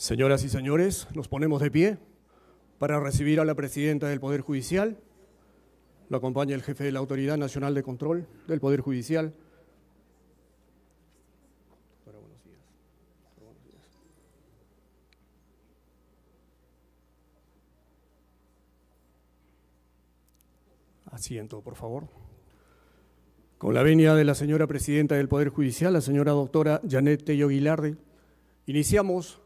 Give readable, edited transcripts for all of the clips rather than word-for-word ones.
Señoras y señores, nos ponemos de pie para recibir a la presidenta del Poder Judicial. Lo acompaña el jefe de la Autoridad Nacional de Control del Poder Judicial. Buenos días. Asiento, por favor. Con la venia de la señora presidenta del Poder Judicial, la señora doctora Janet Tello Guilardi, iniciamos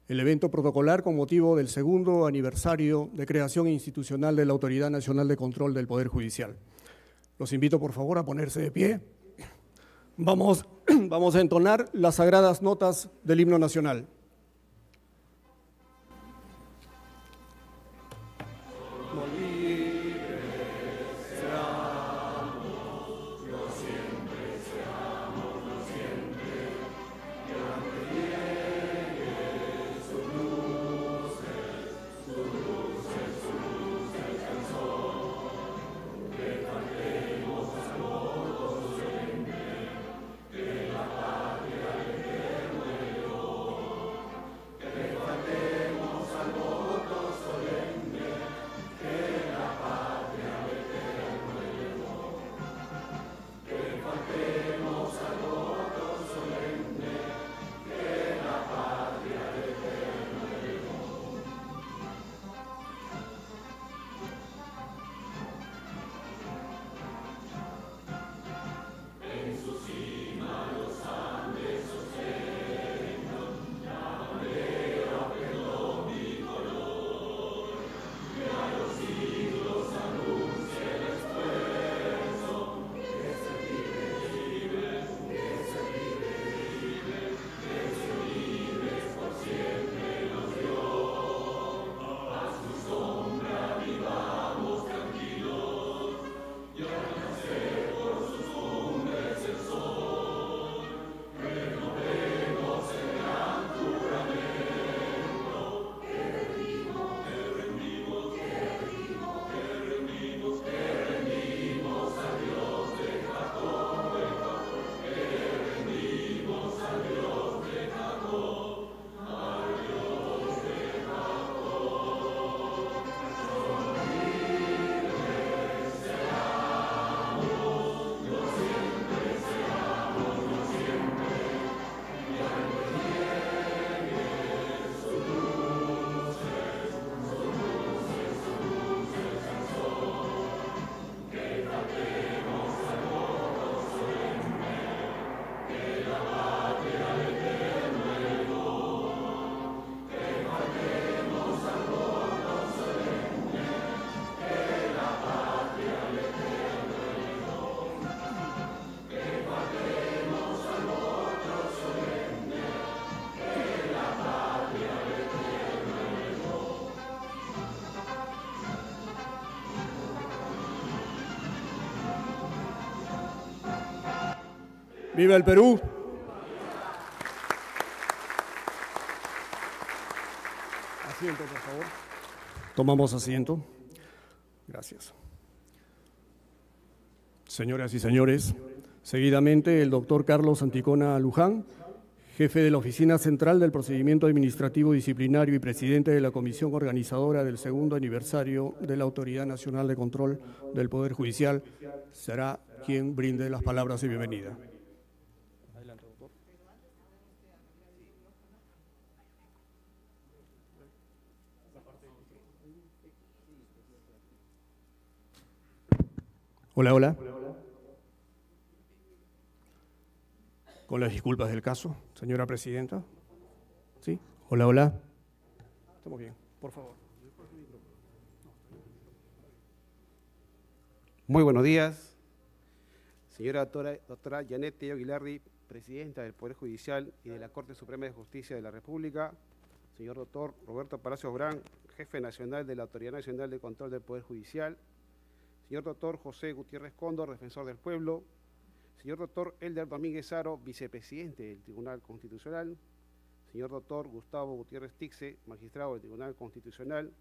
el evento protocolar con motivo del segundo aniversario de creación institucional de la Autoridad Nacional de Control del Poder Judicial. Los invito, por favor, a ponerse de pie. Vamos a entonar las sagradas notas del himno nacional. ¡Viva el Perú! Asiento, por favor. Tomamos asiento. Gracias. Señoras y señores, seguidamente el doctor Carlos Anticona Luján, jefe de la Oficina Central del Procedimiento Administrativo Disciplinario y presidente de la Comisión Organizadora del segundo aniversario de la Autoridad Nacional de Control del Poder Judicial, será quien brinde las palabras de bienvenida. Hola, hola. Con las disculpas del caso, señora presidenta. ¿Sí? Hola, hola. Estamos bien, por favor. Muy buenos días. Señora doctora Janet Tello Guilardi, presidenta del Poder Judicial y de la Corte Suprema de Justicia de la República. Señor doctor Roberto Palacios Brán, jefe nacional de la Autoridad Nacional de Control del Poder Judicial. Señor doctor José Gutiérrez Cóndor, defensor del pueblo. Señor doctor Elder Domínguez Haro, vicepresidente del Tribunal Constitucional. Señor doctor Gustavo Gutiérrez Tixe, magistrado del Tribunal Constitucional.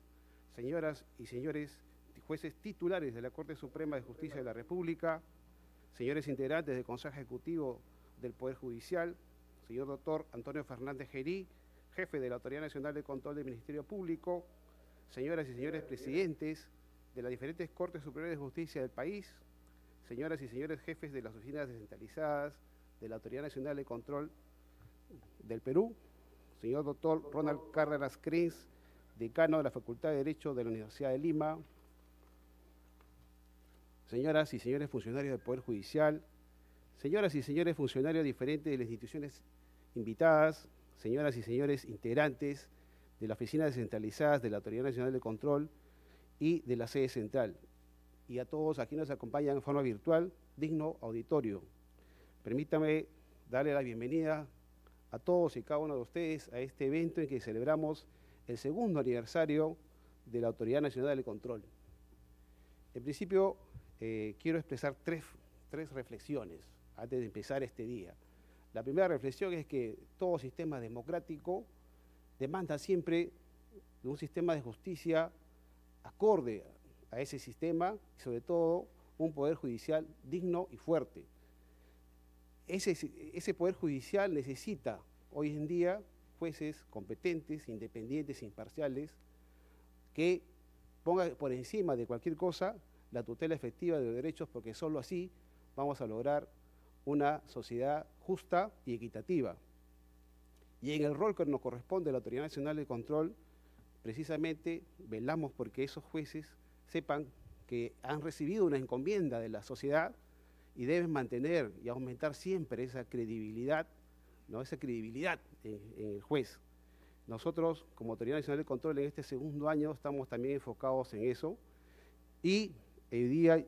Señoras y señores jueces titulares de la Corte Suprema de Justicia de la República. Señores integrantes del Consejo Ejecutivo del Poder Judicial. Señor doctor Antonio Fernández Gerí, jefe de la Autoridad Nacional de Control del Ministerio Público, señoras y señores presidentes de las diferentes Cortes Superiores de Justicia del país, señoras y señores jefes de las oficinas descentralizadas de la Autoridad Nacional de Control del Perú, señor doctor Ronald Cárdenas Crins, decano de la Facultad de Derecho de la Universidad de Lima, señoras y señores funcionarios del Poder Judicial, señoras y señores funcionarios diferentes de las instituciones invitadas, señoras y señores integrantes de las oficinas descentralizadas de la Autoridad Nacional de Control y de la sede central, y a todos aquí nos acompañan en forma virtual, digno auditorio. Permítame darle la bienvenida a todos y cada uno de ustedes a este evento en que celebramos el segundo aniversario de la Autoridad Nacional de Control. En principio, quiero expresar tres reflexiones antes de empezar este día. La primera reflexión es que todo sistema democrático demanda siempre de un sistema de justicia acorde a ese sistema y sobre todo un poder judicial digno y fuerte. Ese poder judicial necesita hoy en día jueces competentes, independientes, imparciales, que pongan por encima de cualquier cosa la tutela efectiva de los derechos, porque solo así vamos a lograr una sociedad justa y equitativa. Y en el rol que nos corresponde a la Autoridad Nacional de Control, precisamente velamos porque esos jueces sepan que han recibido una encomienda de la sociedad y deben mantener y aumentar siempre esa credibilidad, ¿no? Esa credibilidad en el juez. Nosotros, como Autoridad Nacional de Control, en este segundo año estamos también enfocados en eso, y hoy día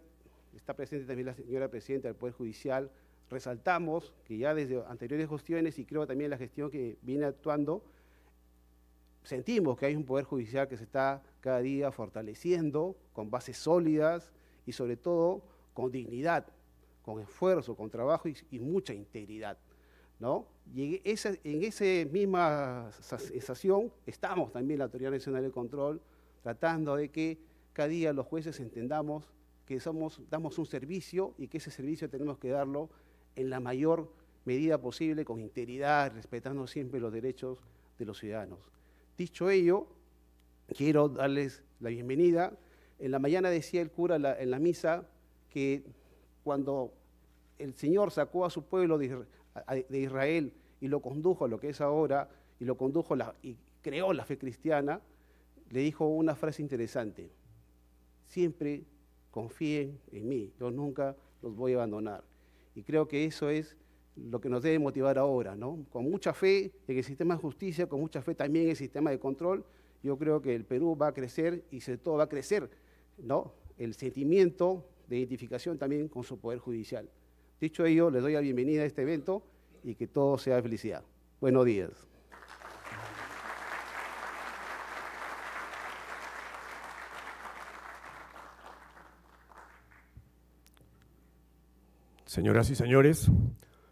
está presente también la señora presidenta del Poder Judicial. Resaltamos que ya desde anteriores gestiones, y creo también la gestión que viene actuando, sentimos que hay un Poder Judicial que se está cada día fortaleciendo, con bases sólidas y sobre todo con dignidad, con esfuerzo, con trabajo y mucha integridad, ¿no? Y en esa misma sensación estamos también la Autoridad Nacional de Control, tratando de que cada día los jueces entendamos que damos un servicio y que ese servicio tenemos que darlo en la mayor medida posible, con integridad, respetando siempre los derechos de los ciudadanos. Dicho ello, quiero darles la bienvenida. En la mañana decía el cura en la misa que cuando el Señor sacó a su pueblo de Israel y lo condujo a lo que es ahora, y lo condujo y creó la fe cristiana, le dijo una frase interesante: siempre confíen en mí, yo nunca los voy a abandonar. Y creo que eso es lo que nos debe motivar ahora, ¿no? Con mucha fe en el sistema de justicia, con mucha fe también en el sistema de control, yo creo que el Perú va a crecer y sobre todo va a crecer, ¿no?, el sentimiento de identificación también con su Poder Judicial. Dicho ello, les doy la bienvenida a este evento y que todo sea felicidad. Buenos días. Señoras y señores,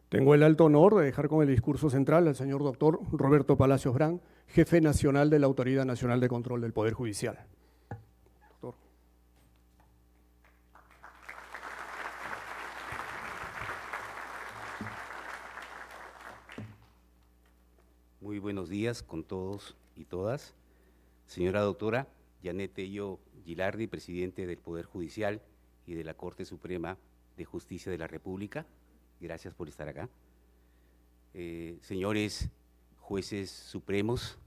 tengo el alto honor de dejar con el discurso central al señor doctor Roberto Palacios Brán, jefe nacional de la Autoridad Nacional de Control del Poder Judicial. Doctor. Muy buenos días con todos y todas. Señora doctora Janet Tello Gilardi, presidente del Poder Judicial y de la Corte Suprema de Justicia de la República, gracias por estar acá. Señores jueces supremos,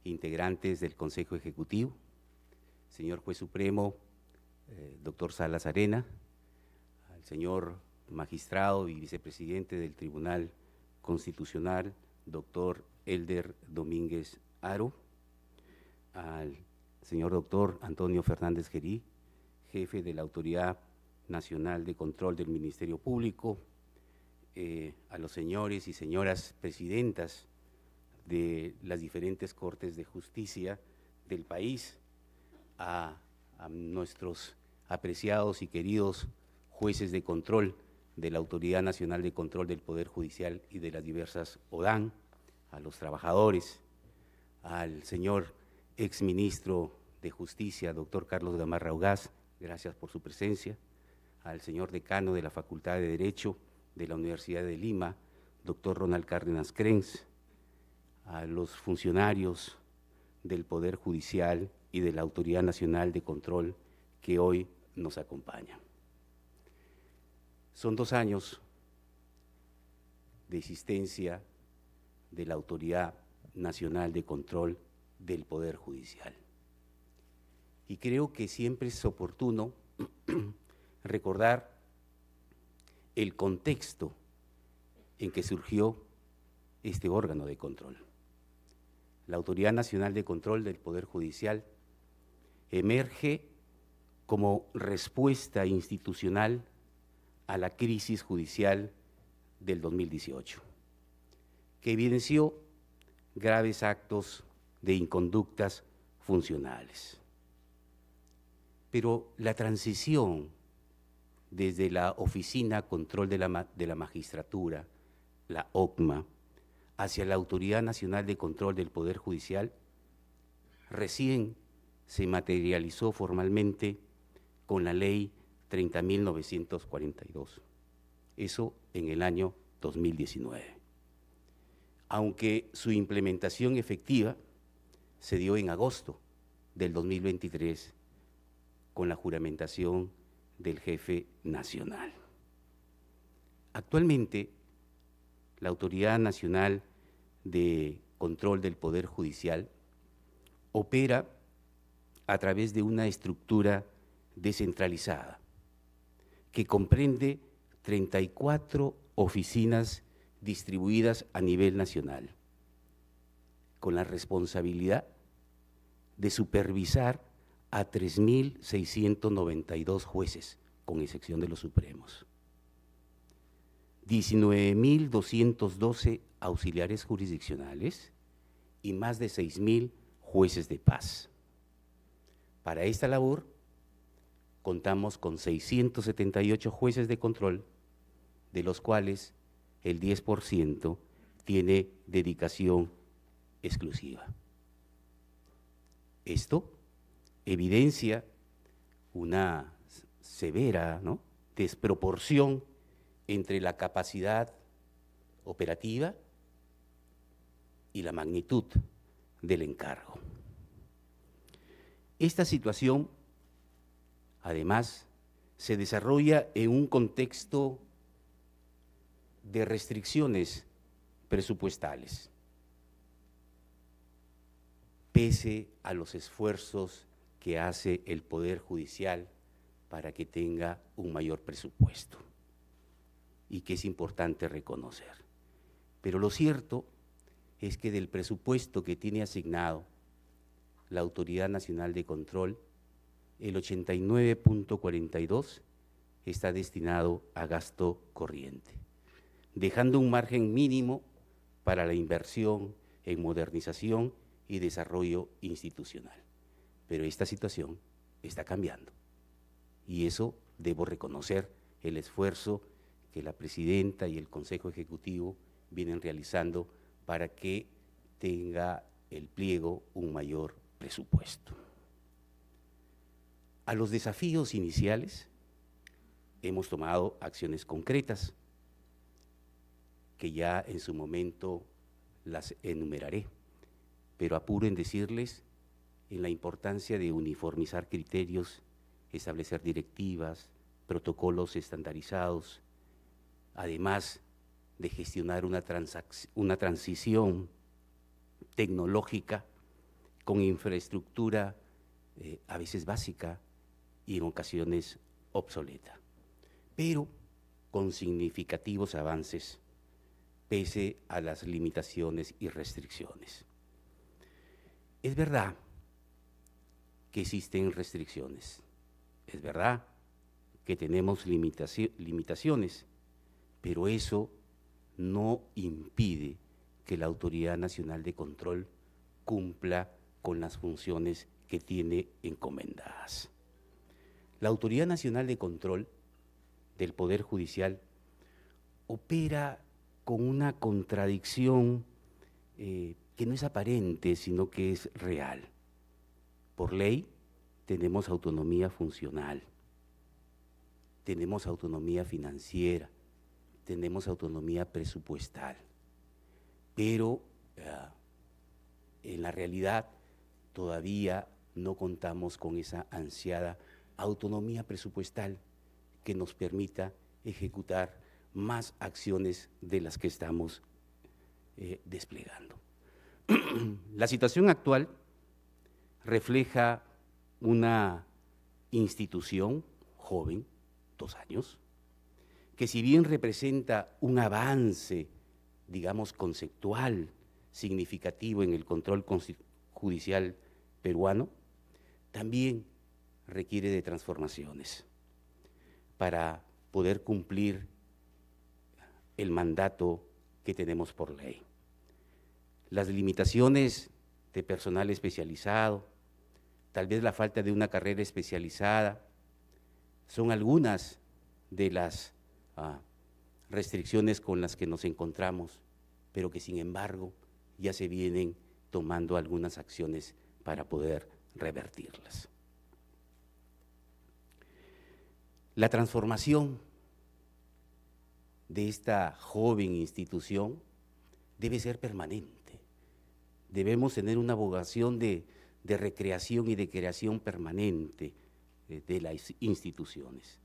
integrantes del Consejo Ejecutivo, señor juez supremo, doctor Salas Arena, al señor magistrado y vicepresidente del Tribunal Constitucional, doctor Elder Domínguez Haro, al señor doctor Antonio Fernández Gerí, jefe de la Autoridad Nacional de Control del Ministerio Público, a los señores y señoras presidentas de las diferentes Cortes de Justicia del país, a nuestros apreciados y queridos jueces de control de la Autoridad Nacional de Control del Poder Judicial y de las diversas ODAN, a los trabajadores, al señor exministro de Justicia, doctor Carlos Gamarra Ugaz, gracias por su presencia, al señor decano de la Facultad de Derecho de la Universidad de Lima, doctor Ronald Cárdenas Crins, a los funcionarios del Poder Judicial y de la Autoridad Nacional de Control que hoy nos acompañan. Son 2 años de existencia de la Autoridad Nacional de Control del Poder Judicial. Y creo que siempre es oportuno recordar el contexto en que surgió este órgano de control. La Autoridad Nacional de Control del Poder Judicial emerge como respuesta institucional a la crisis judicial del 2018, que evidenció graves actos de inconductas funcionales. Pero la transición desde la Oficina Control de la Magistratura, la OCMA, hacia la Autoridad Nacional de Control del Poder Judicial, recién se materializó formalmente con la Ley 30.942, eso en el año 2019. Aunque su implementación efectiva se dio en agosto del 2023 con la juramentación del jefe nacional. Actualmente, la Autoridad Nacional de Control del Poder Judicial opera a través de una estructura descentralizada que comprende 34 oficinas distribuidas a nivel nacional, con la responsabilidad de supervisar a 3.692 jueces, con excepción de los supremos, 19.212 auxiliares jurisdiccionales y más de 6.000 jueces de paz. Para esta labor contamos con 678 jueces de control, de los cuales el 10% tiene dedicación exclusiva. Esto evidencia una severa desproporción entre la capacidad operativa y la magnitud del encargo. Esta situación, además, se desarrolla en un contexto de restricciones presupuestales, pese a los esfuerzos que hace el Poder Judicial para que tenga un mayor presupuesto, y que es importante reconocer. Pero lo cierto es que del presupuesto que tiene asignado la Autoridad Nacional de Control, el 89.42 está destinado a gasto corriente, dejando un margen mínimo para la inversión en modernización y desarrollo institucional. Pero esta situación está cambiando, y eso debo reconocer el esfuerzo que la Presidenta y el Consejo Ejecutivo vienen realizando para que tenga el pliego un mayor presupuesto. A los desafíos iniciales hemos tomado acciones concretas que ya en su momento las enumeraré, pero apuro en decirles en la importancia de uniformizar criterios, establecer directivas, protocolos estandarizados, además de gestionar una transición tecnológica con infraestructura a veces básica y en ocasiones obsoleta, pero con significativos avances pese a las limitaciones y restricciones. Es verdad que existen restricciones, es verdad que tenemos limitaciones, pero eso no impide que la Autoridad Nacional de Control cumpla con las funciones que tiene encomendadas. La Autoridad Nacional de Control del Poder Judicial opera con una contradicción que no es aparente, sino que es real. Por ley tenemos autonomía funcional, tenemos autonomía financiera, tenemos autonomía presupuestal, pero en la realidad todavía no contamos con esa ansiada autonomía presupuestal que nos permita ejecutar más acciones de las que estamos desplegando. La situación actual refleja una institución joven, 2 años, que si bien representa un avance, digamos, conceptual, significativo en el control judicial peruano, también requiere de transformaciones para poder cumplir el mandato que tenemos por ley. Las limitaciones de personal especializado, tal vez la falta de una carrera especializada, son algunas de las restricciones con las que nos encontramos, pero que sin embargo ya se vienen tomando algunas acciones para poder revertirlas. La transformación de esta joven institución debe ser permanente. Debemos tener una vocación de recreación y de creación permanente de las instituciones.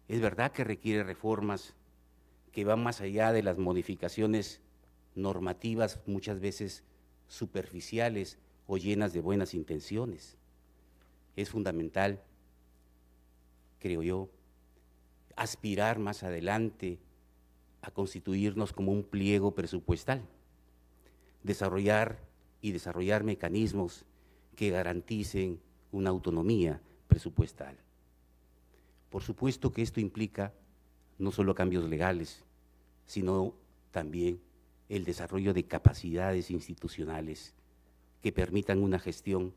Es verdad que requiere reformas que van más allá de las modificaciones normativas, muchas veces superficiales o llenas de buenas intenciones. Es fundamental, creo yo, aspirar más adelante a constituirnos como un pliego presupuestal, desarrollar mecanismos que garanticen una autonomía presupuestal. Por supuesto que esto implica no solo cambios legales, sino también el desarrollo de capacidades institucionales que permitan una gestión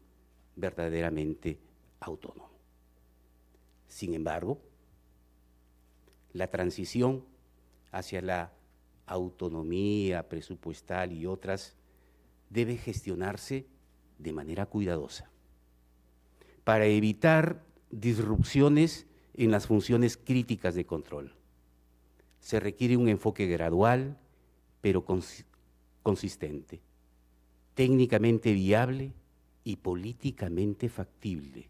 verdaderamente autónoma. Sin embargo, la transición hacia la autonomía presupuestal y otras debe gestionarse de manera cuidadosa para evitar disrupciones en las funciones críticas de control. Se requiere un enfoque gradual, pero consistente, técnicamente viable y políticamente factible,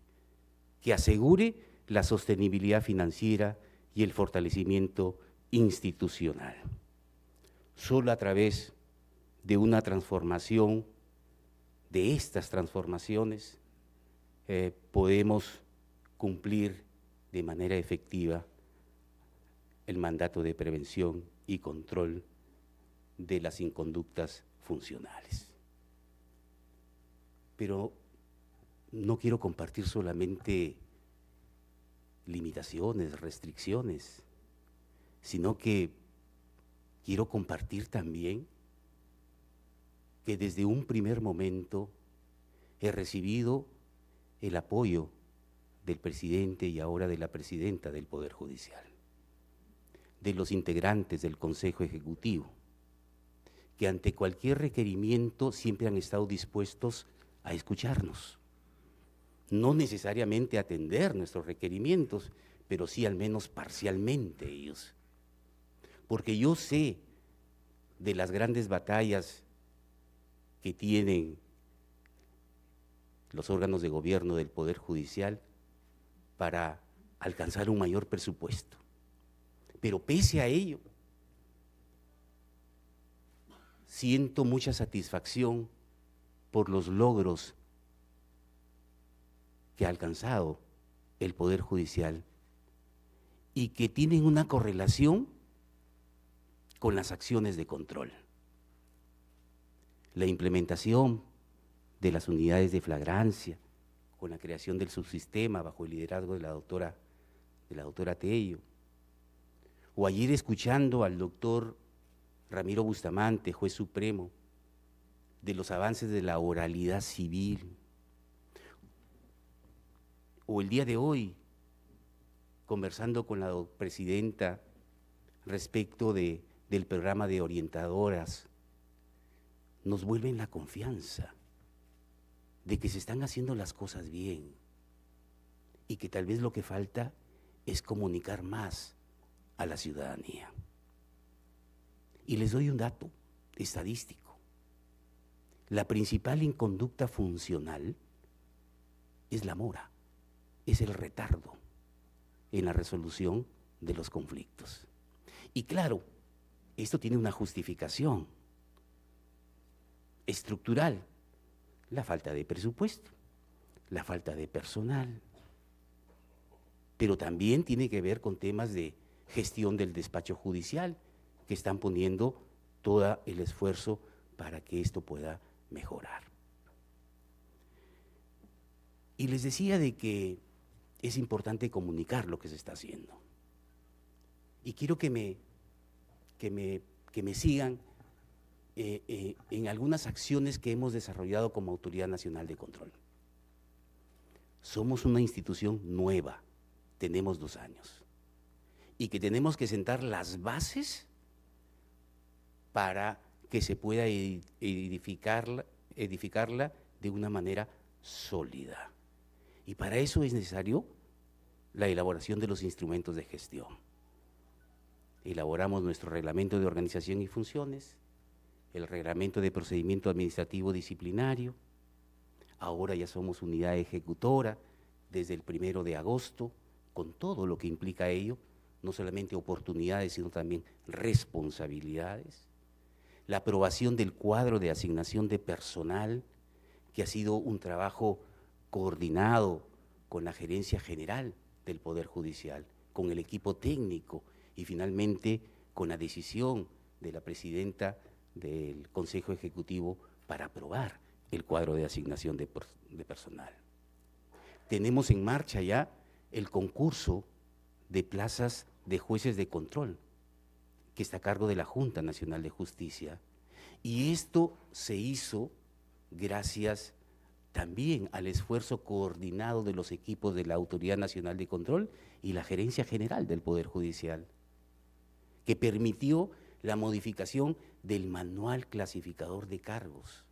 que asegure la sostenibilidad financiera y el fortalecimiento institucional. Solo a través de una transformación, de estas transformaciones, podemos cumplir de manera efectiva el mandato de prevención y control de las inconductas funcionales. Pero no quiero compartir solamente limitaciones, restricciones, sino que quiero compartir también que desde un primer momento he recibido el apoyo del presidente y ahora de la presidenta del Poder Judicial, de los integrantes del Consejo Ejecutivo, que ante cualquier requerimiento siempre han estado dispuestos a escucharnos. No necesariamente atender nuestros requerimientos, pero sí al menos parcialmente ellos. Porque yo sé de las grandes batallas que tienen los órganos de gobierno del Poder Judicial para alcanzar un mayor presupuesto. Pero pese a ello, siento mucha satisfacción por los logros que ha alcanzado el Poder Judicial y que tienen una correlación con las acciones de control. La implementación de las unidades de flagrancia, con la creación del subsistema bajo el liderazgo de la doctora Tello, o ayer escuchando al doctor Ramiro Bustamante, juez supremo, de los avances de la oralidad civil, o el día de hoy, conversando con la presidenta respecto del programa de orientadoras, nos vuelven la confianza de que se están haciendo las cosas bien y que tal vez lo que falta es comunicar más a la ciudadanía. Y les doy un dato estadístico. la principal inconducta funcional es la mora, es el retardo en la resolución de los conflictos. Y claro, esto tiene una justificación estructural: la falta de presupuesto, la falta de personal, pero también tiene que ver con temas de gestión del despacho judicial, que están poniendo todo el esfuerzo para que esto pueda mejorar. Y les decía de que es importante comunicar lo que se está haciendo. Y quiero que me sigan en algunas acciones que hemos desarrollado como Autoridad Nacional de Control. Somos una institución nueva, tenemos 2 años, y que tenemos que sentar las bases para que se pueda edificarla de una manera sólida. Y para eso es necesario la elaboración de los instrumentos de gestión. Elaboramos nuestro reglamento de organización y funciones, el reglamento de procedimiento administrativo disciplinario. Ahora ya somos unidad ejecutora desde el 1 de agosto, con todo lo que implica ello, no solamente oportunidades, sino también responsabilidades. La aprobación del cuadro de asignación de personal, que ha sido un trabajo coordinado con la Gerencia General del Poder Judicial, con el equipo técnico y finalmente con la decisión de la presidenta del Consejo Ejecutivo para aprobar el cuadro de asignación de personal. Tenemos en marcha ya el concurso de plazas de jueces de control, que está a cargo de la Junta Nacional de Justicia, y esto se hizo gracias también al esfuerzo coordinado de los equipos de la Autoridad Nacional de Control y la Gerencia General del Poder Judicial, que permitió la modificación del manual clasificador de cargos,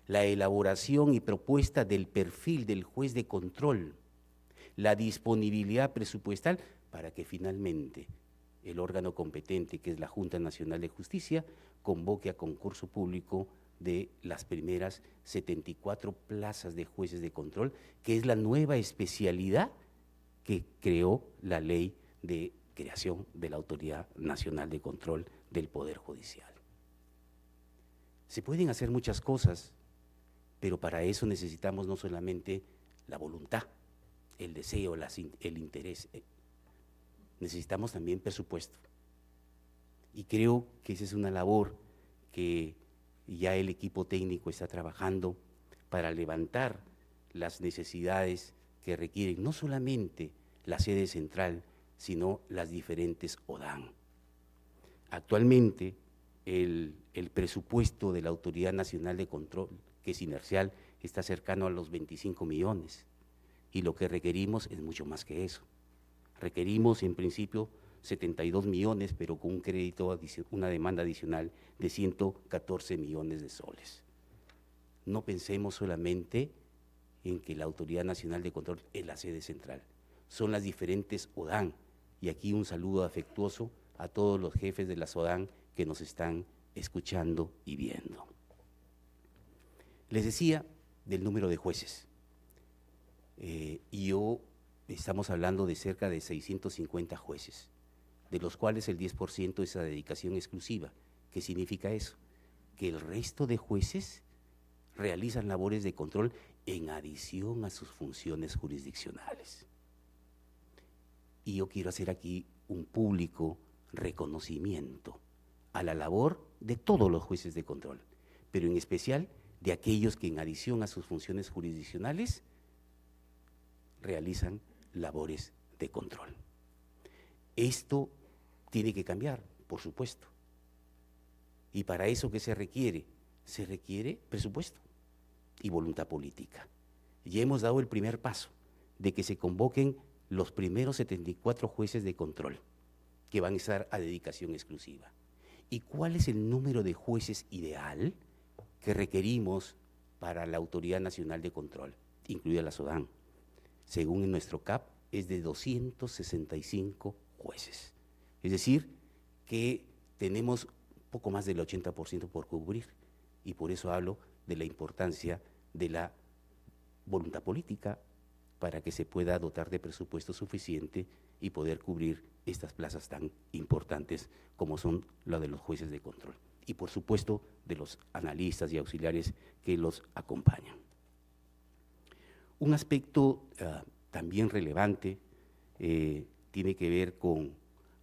la elaboración y propuesta del perfil del juez de control, la disponibilidad presupuestal para que finalmente el órgano competente, que es la Junta Nacional de Justicia, convoque a concurso público de las primeras 74 plazas de jueces de control, que es la nueva especialidad que creó la ley de creación de la Autoridad Nacional de Control del Poder Judicial. Se pueden hacer muchas cosas, pero para eso necesitamos no solamente la voluntad, el deseo, el interés, necesitamos también presupuesto. Y creo que esa es una labor que ya el equipo técnico está trabajando para levantar las necesidades que requieren no solamente la sede central, sino las diferentes ODAN. Actualmente, el presupuesto de la Autoridad Nacional de Control, que es inercial, está cercano a los 25 millones, y lo que requerimos es mucho más que eso. Requerimos, en principio, 72 millones, pero con un crédito, una demanda adicional de 114 millones de soles. No pensemos solamente en que la Autoridad Nacional de Control es la sede central, son las diferentes ODAN, y aquí un saludo afectuoso a todos los jefes de las ODAN que nos están escuchando y viendo. Les decía del número de jueces, estamos hablando de cerca de 650 jueces, de los cuales el 10% es a dedicación exclusiva. ¿Qué significa eso? Que el resto de jueces realizan labores de control en adición a sus funciones jurisdiccionales. Y yo quiero hacer aquí un público reconocimiento a la labor de todos los jueces de control, pero en especial de aquellos que en adición a sus funciones jurisdiccionales realizan labores de control. Esto tiene que cambiar, por supuesto. Y para eso, ¿qué se requiere? Se requiere presupuesto y voluntad política. Ya hemos dado el primer paso de que se convoquen los primeros 74 jueces de control que van a estar a dedicación exclusiva. ¿Y cuál es el número de jueces ideal que requerimos para la Autoridad Nacional de Control, incluida la SODAN? Según en nuestro CAP, es de 265 jueces. Es decir, que tenemos poco más del 80% por cubrir, y por eso hablo de la importancia de la voluntad política para que se pueda dotar de presupuesto suficiente y poder cubrir estas plazas tan importantes como son la de los jueces de control y por supuesto de los analistas y auxiliares que los acompañan. Un aspecto también relevante tiene que ver con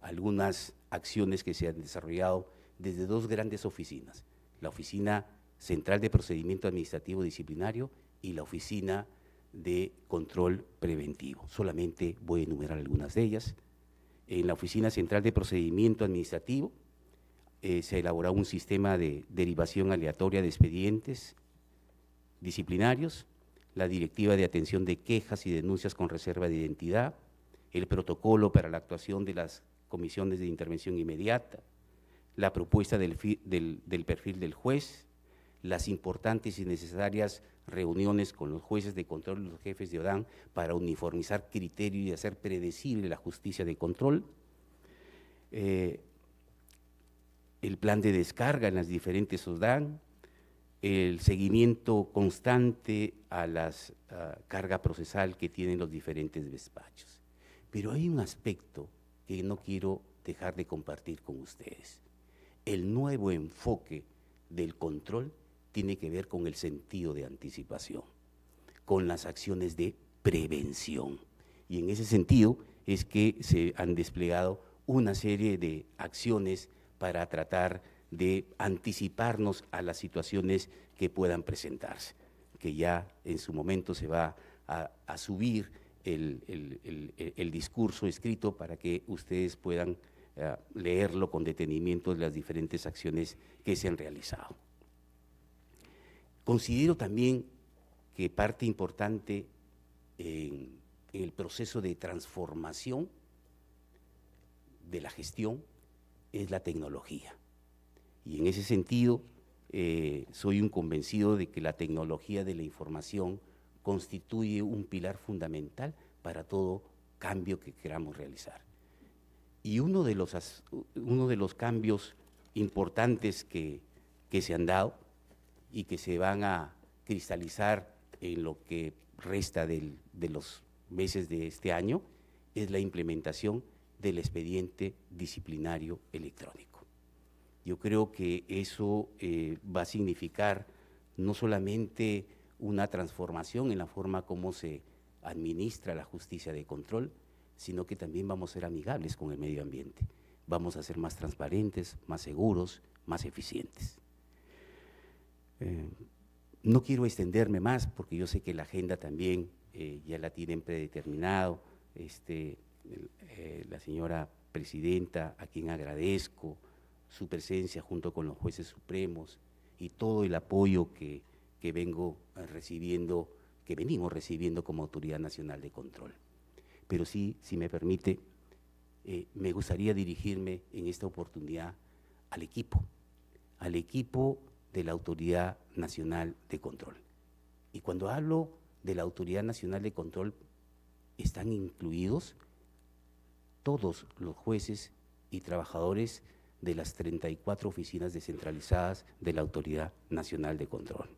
algunas acciones que se han desarrollado desde dos grandes oficinas, la Oficina Central de Procedimiento Administrativo Disciplinario y la Oficina de Control Preventivo. Solamente voy a enumerar algunas de ellas. En la Oficina Central de Procedimiento Administrativo se ha elaborado un sistema de derivación aleatoria de expedientes disciplinarios, la Directiva de Atención de Quejas y Denuncias con Reserva de Identidad, el protocolo para la actuación de las comisiones de intervención inmediata, la propuesta del perfil del juez, las importantes y necesarias reuniones con los jueces de control y los jefes de ODAN para uniformizar criterios y hacer predecible la justicia de control, el plan de descarga en las diferentes ODAN, el seguimiento constante a la carga procesal que tienen los diferentes despachos. Pero hay un aspecto que no quiero dejar de compartir con ustedes. El nuevo enfoque del control tiene que ver con el sentido de anticipación, con las acciones de prevención. Y en ese sentido es que se han desplegado una serie de acciones para tratar de anticiparnos a las situaciones que puedan presentarse, que ya en su momento se va a subir el discurso escrito para que ustedes puedan leerlo con detenimiento de las diferentes acciones que se han realizado. Considero también que parte importante en el proceso de transformación de la gestión es la tecnología. Y en ese sentido, soy un convencido de que la tecnología de la información constituye un pilar fundamental para todo cambio que queramos realizar. Y uno de los cambios importantes que se han dado y que se van a cristalizar en lo que resta de los meses de este año es la implementación del expediente disciplinario electrónico. Yo creo que eso va a significar no solamente una transformación en la forma como se administra la justicia de control, sino que también vamos a ser amigables con el medio ambiente. Vamos a ser más transparentes, más seguros, más eficientes. No quiero extenderme más porque yo sé que la agenda también ya la tienen predeterminado, la señora presidenta, a quien agradezco su presencia junto con los jueces supremos y todo el apoyo que venimos recibiendo como Autoridad Nacional de Control. Pero sí, si me permite, me gustaría dirigirme en esta oportunidad al equipo de la Autoridad Nacional de Control. Y cuando hablo de la Autoridad Nacional de Control, están incluidos todos los jueces y trabajadores de las 34 oficinas descentralizadas de la Autoridad Nacional de Control.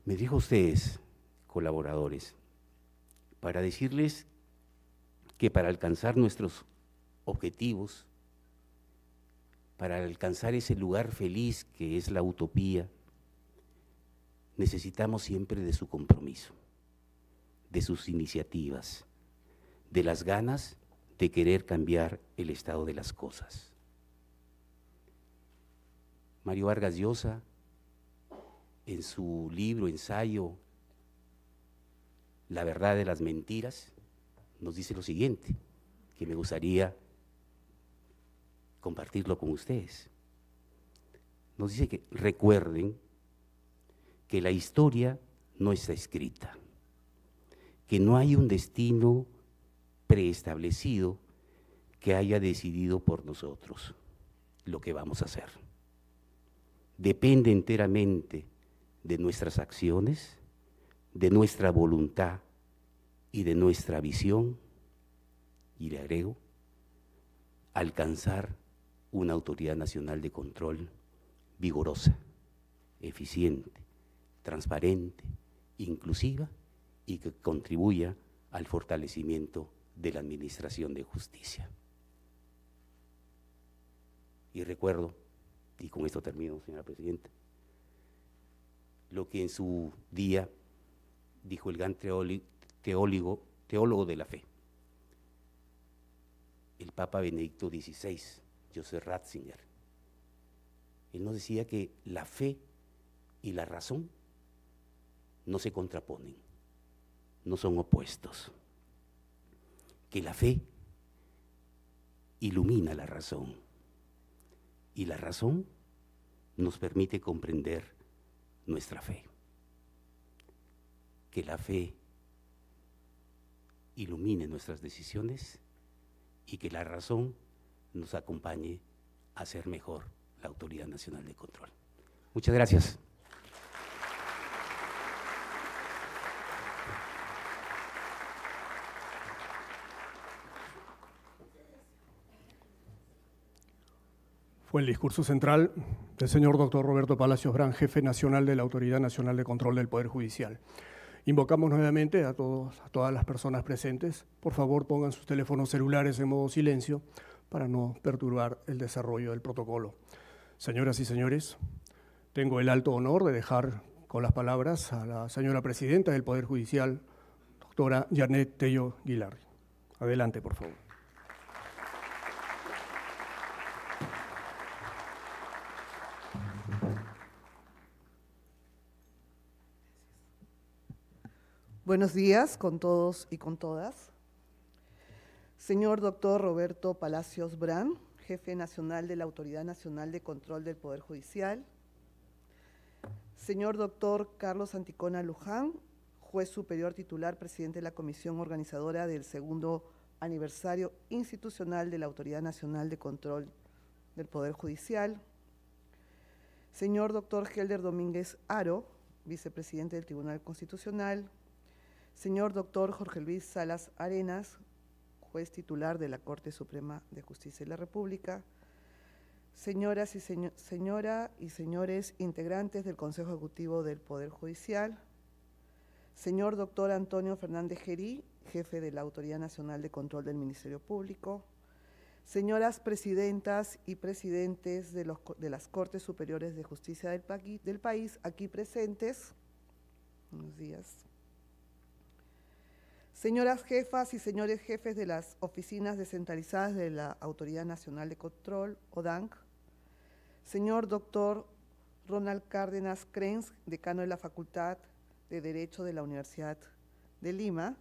Me dirijo a ustedes, colaboradores, para decirles que para alcanzar nuestros objetivos, para alcanzar ese lugar feliz que es la utopía, necesitamos siempre de su compromiso, de sus iniciativas, de las ganas de querer cambiar el estado de las cosas. Mario Vargas Llosa, en su libro, ensayo, La verdad de las mentiras, nos dice lo siguiente, que me gustaría compartirlo con ustedes. Nos dice que recuerden que la historia no está escrita, que no hay un destino preestablecido que haya decidido por nosotros lo que vamos a hacer. Depende enteramente de nuestras acciones, de nuestra voluntad y de nuestra visión, y le agrego, alcanzar una Autoridad Nacional de Control vigorosa, eficiente, transparente, inclusiva y que contribuya al fortalecimiento de la administración de justicia. Y recuerdo, y con esto termino, señora presidenta, lo que en su día dijo el gran teólogo de la fe, el Papa Benedicto XVI, Joseph Ratzinger. Él nos decía que la fe y la razón no se contraponen, no son opuestos, que la fe ilumina la razón y la razón nos permite comprender nuestra fe. Que la fe ilumine nuestras decisiones y que la razón nos acompañe a hacer mejor la Autoridad Nacional de Control. Muchas gracias. Fue el discurso central del señor doctor Roberto Palacios Brán, jefe nacional de la Autoridad Nacional de Control del Poder Judicial. Invocamos nuevamente a todas las personas presentes. Por favor, pongan sus teléfonos celulares en modo silencio para no perturbar el desarrollo del protocolo. Señoras y señores, tengo el alto honor de dejar con las palabras a la señora presidenta del Poder Judicial, doctora Janet Tello Guilardi. Adelante, por favor. Buenos días con todos y con todas. Señor doctor Roberto Palacios Brán, jefe nacional de la Autoridad Nacional de Control del Poder Judicial. Señor doctor Carlos Anticona Luján, juez superior titular, presidente de la Comisión Organizadora del segundo aniversario institucional de la Autoridad Nacional de Control del Poder Judicial. Señor doctor Helder Domínguez Haro, vicepresidente del Tribunal Constitucional. Señor doctor Jorge Luis Salas Arenas, juez titular de la Corte Suprema de Justicia de la República. Señoras y señores integrantes del Consejo Ejecutivo del Poder Judicial. Señor doctor Antonio Fernández Gerí, jefe de la Autoridad Nacional de Control del Ministerio Público. Señoras presidentas y presidentes de las Cortes Superiores de Justicia del país aquí presentes. Buenos días. Señoras jefas y señores jefes de las oficinas descentralizadas de la Autoridad Nacional de Control, ODANC. Señor doctor Ronald Cárdenas Crens, decano de la Facultad de Derecho de la Universidad de Lima.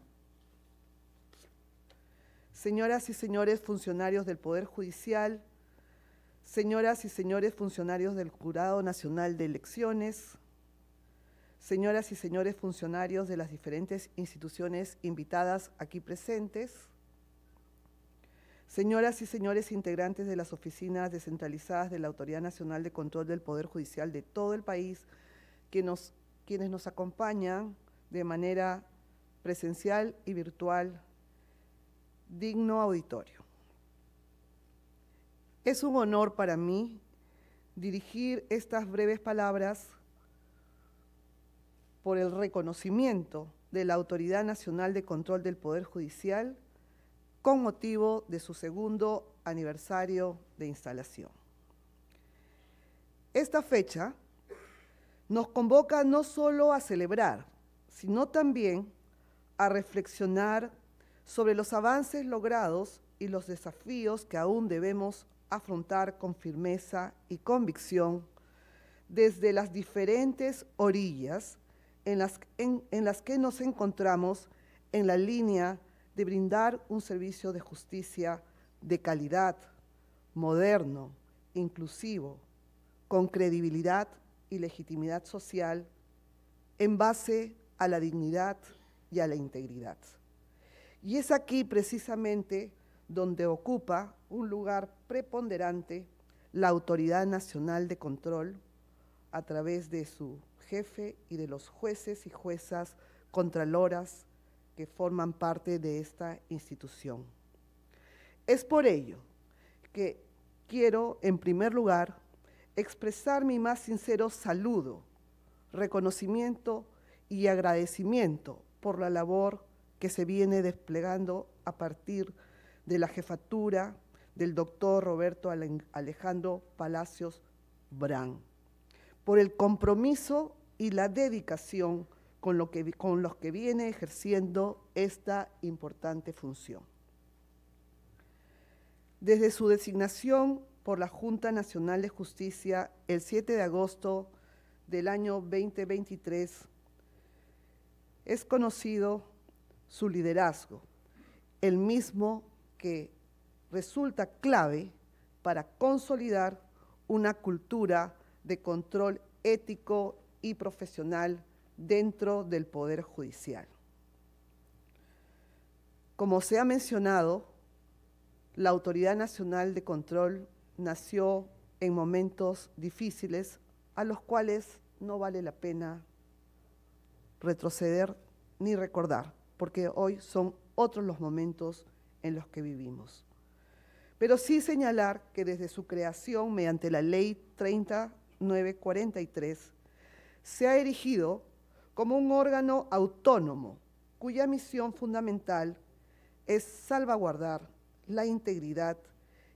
Señoras y señores funcionarios del Poder Judicial, señoras y señores funcionarios del Jurado Nacional de Elecciones, señoras y señores funcionarios de las diferentes instituciones invitadas aquí presentes, señoras y señores integrantes de las oficinas descentralizadas de la Autoridad Nacional de Control del Poder Judicial de todo el país, quienes nos acompañan de manera presencial y virtual, digno auditorio. Es un honor para mí dirigir estas breves palabras por el reconocimiento de la Autoridad Nacional de Control del Poder Judicial con motivo de su segundo aniversario de instalación. Esta fecha nos convoca no solo a celebrar, sino también a reflexionar sobre los avances logrados y los desafíos que aún debemos afrontar con firmeza y convicción desde las diferentes orillas en las que nos encontramos en la línea de brindar un servicio de justicia de calidad, moderno, inclusivo, con credibilidad y legitimidad social en base a la dignidad y a la integridad. Y es aquí precisamente donde ocupa un lugar preponderante la Autoridad Nacional de Control a través de su jefe y de los jueces y juezas contraloras que forman parte de esta institución. Es por ello que quiero, en primer lugar, expresar mi más sincero saludo reconocimiento y agradecimiento por la labor que se viene desplegando a partir de la jefatura del doctor Roberto Alejandro Palacios Brán, por el compromiso y la dedicación con los que viene ejerciendo esta importante función. Desde su designación por la Junta Nacional de Justicia el 7 de agosto del año 2023, es conocido su liderazgo, el mismo que resulta clave para consolidar una cultura de control ético y profesional dentro del Poder Judicial. Como se ha mencionado, la Autoridad Nacional de Control nació en momentos difíciles a los cuales no vale la pena retroceder ni recordar, porque hoy son otros los momentos en los que vivimos. Pero sí señalar que desde su creación mediante la Ley 3943 se ha erigido como un órgano autónomo cuya misión fundamental es salvaguardar la integridad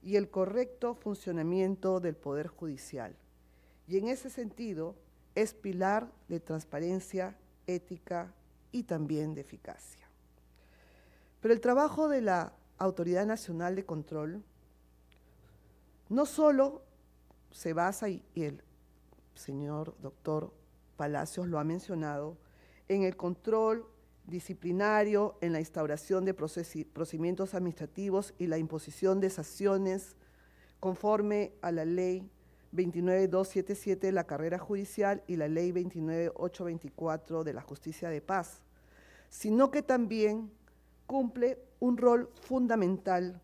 y el correcto funcionamiento del Poder Judicial. Y en ese sentido es pilar de transparencia, ética y también de eficacia. Pero el trabajo de la Autoridad Nacional de Control no solo se basa, y el señor doctor Palacios lo ha mencionado, en el control disciplinario, en la instauración de procedimientos administrativos y la imposición de sanciones conforme a la Ley 29277 de la carrera judicial y la Ley 29824 de la justicia de paz, sino que también cumple un rol fundamental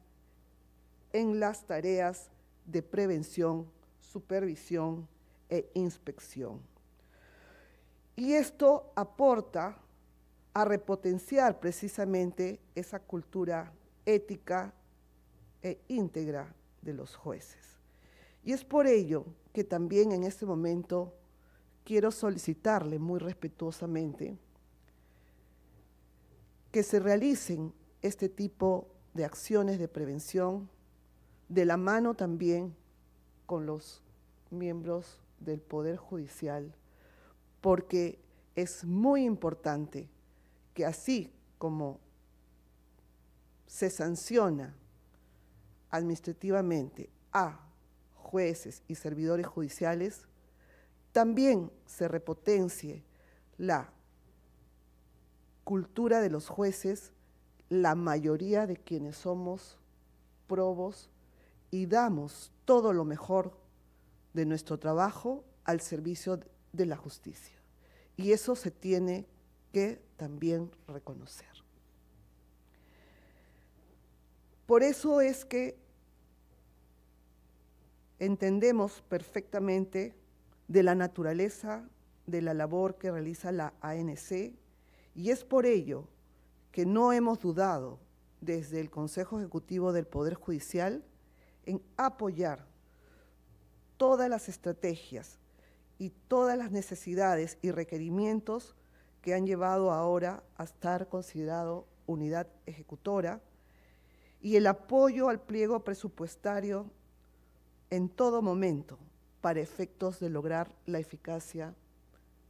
en las tareas de prevención, supervisión e inspección. Y esto aporta a repotenciar precisamente esa cultura ética e íntegra de los jueces. Y es por ello que también en este momento quiero solicitarle muy respetuosamente que se realicen este tipo de acciones de prevención de la mano también con los miembros del Poder Judicial, porque es muy importante que así como se sanciona administrativamente a jueces y servidores judiciales, también se repotencie la cultura de los jueces, la mayoría de quienes somos probos y damos todo lo mejor de nuestro trabajo al servicio de la justicia. Y eso se tiene que también reconocer. Por eso es que entendemos perfectamente de la naturaleza de la labor que realiza la ANC y es por ello que no hemos dudado desde el Consejo Ejecutivo del Poder Judicial en apoyar todas las estrategias y todas las necesidades y requerimientos que han llevado ahora a estar considerado unidad ejecutora y el apoyo al pliego presupuestario en todo momento para efectos de lograr la eficacia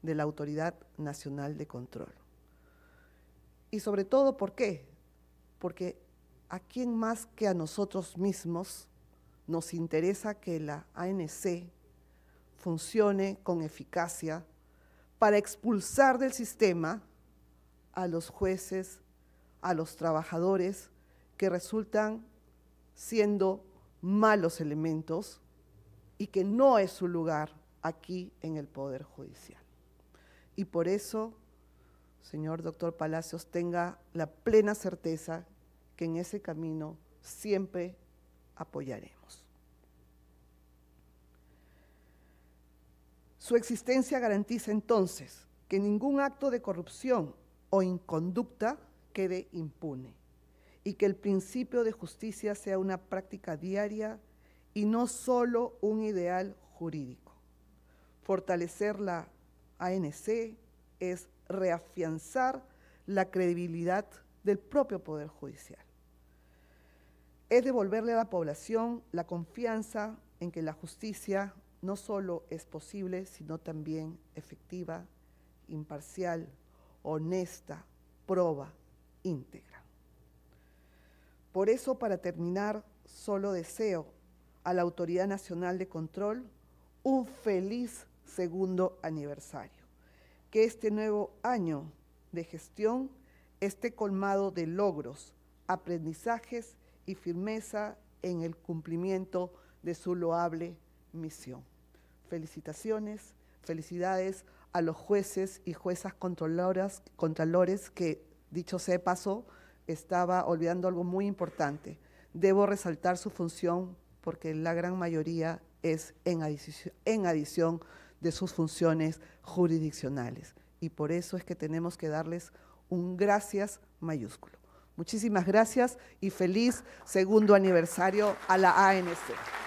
de la Autoridad Nacional de Control. Y sobre todo, ¿por qué? Porque a quién más que a nosotros mismos nos interesa que la ANC funcione con eficacia para expulsar del sistema a los jueces, a los trabajadores que resultan siendo malos elementos y que no es su lugar aquí en el Poder Judicial. Y por eso, señor doctor Palacios, tenga la plena certeza que en ese camino siempre apoyaremos. Su existencia garantiza entonces que ningún acto de corrupción o inconducta quede impune y que el principio de justicia sea una práctica diaria y no solo un ideal jurídico. Fortalecer la ANC es reafianzar la credibilidad del propio Poder Judicial. Es devolverle a la población la confianza en que la justicia no solo es posible, sino también efectiva, imparcial, honesta, proba, íntegra. Por eso, para terminar, solo deseo a la Autoridad Nacional de Control un feliz segundo aniversario. Que este nuevo año de gestión esté colmado de logros, aprendizajes y firmeza en el cumplimiento de su loable misión. Felicitaciones, felicidades a los jueces y juezas contralores que, dicho sea de paso, estaba olvidando algo muy importante. Debo resaltar su función porque la gran mayoría es en adición de sus funciones jurisdiccionales. Y por eso es que tenemos que darles un gracias mayúsculo. Muchísimas gracias y feliz segundo aniversario a la ANC.